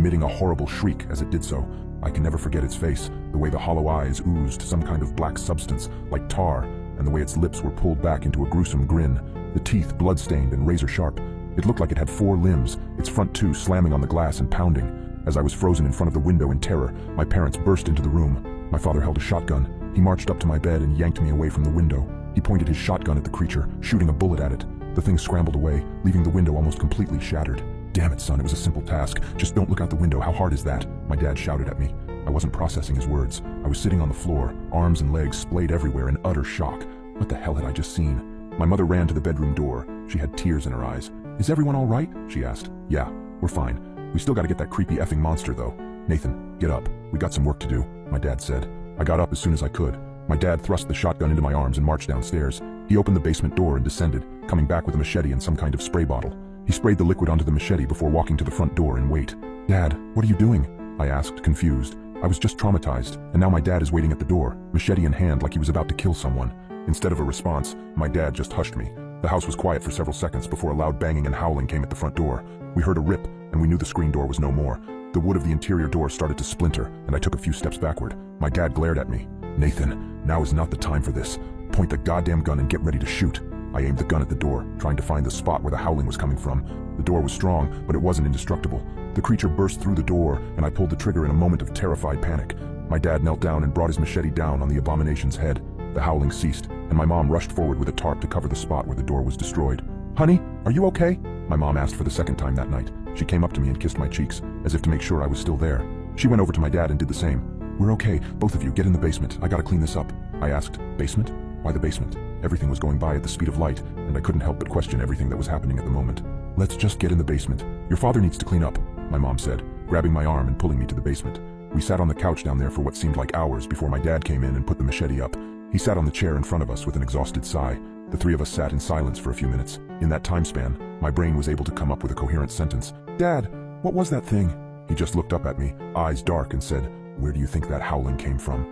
emitting a horrible shriek as it did so. I can never forget its face, the way the hollow eyes oozed some kind of black substance, like tar, and the way its lips were pulled back into a gruesome grin, the teeth blood-stained and razor-sharp. It looked like it had 4 limbs, its front 2 slamming on the glass and pounding. As I was frozen in front of the window in terror, my parents burst into the room. My father held a shotgun. He marched up to my bed and yanked me away from the window. He pointed his shotgun at the creature, shooting a bullet at it. The thing scrambled away, leaving the window almost completely shattered. "Damn it, son, it was a simple task. Just don't look out the window. How hard is that?" My dad shouted at me. I wasn't processing his words. I was sitting on the floor, arms and legs splayed everywhere in utter shock. What the hell had I just seen? My mother ran to the bedroom door. She had tears in her eyes. "Is everyone all right?" she asked. "Yeah, we're fine. We still gotta get that creepy effing monster, though." "Nathan, get up. We got some work to do," my dad said. I got up as soon as I could. My dad thrust the shotgun into my arms and marched downstairs. He opened the basement door and descended, coming back with a machete and some kind of spray bottle. He sprayed the liquid onto the machete before walking to the front door and wait. "Dad, what are you doing?" I asked, confused. I was just traumatized, and now my dad is waiting at the door, machete in hand like he was about to kill someone. Instead of a response, my dad just hushed me. The house was quiet for several seconds before a loud banging and howling came at the front door. We heard a rip, and we knew the screen door was no more. The wood of the interior door started to splinter, and I took a few steps backward. My dad glared at me. "Nathan, now is not the time for this. Point the goddamn gun and get ready to shoot." I aimed the gun at the door, trying to find the spot where the howling was coming from. The door was strong, but it wasn't indestructible. The creature burst through the door, and I pulled the trigger in a moment of terrified panic. My dad knelt down and brought his machete down on the abomination's head. The howling ceased, and my mom rushed forward with a tarp to cover the spot where the door was destroyed. "Honey, are you okay?" my mom asked for the second time that night. She came up to me and kissed my cheeks, as if to make sure I was still there. She went over to my dad and did the same. "We're okay, both of you, get in the basement. I gotta clean this up." I asked, "Basement? Why the basement?" Everything was going by at the speed of light, and I couldn't help but question everything that was happening at the moment. "Let's just get in the basement. Your father needs to clean up," my mom said, grabbing my arm and pulling me to the basement. We sat on the couch down there for what seemed like hours before my dad came in and put the machete up. He sat on the chair in front of us with an exhausted sigh. The 3 of us sat in silence for a few minutes. In that time span, my brain was able to come up with a coherent sentence. "Dad, what was that thing?" He just looked up at me, eyes dark, and said, "Where do you think that howling came from?"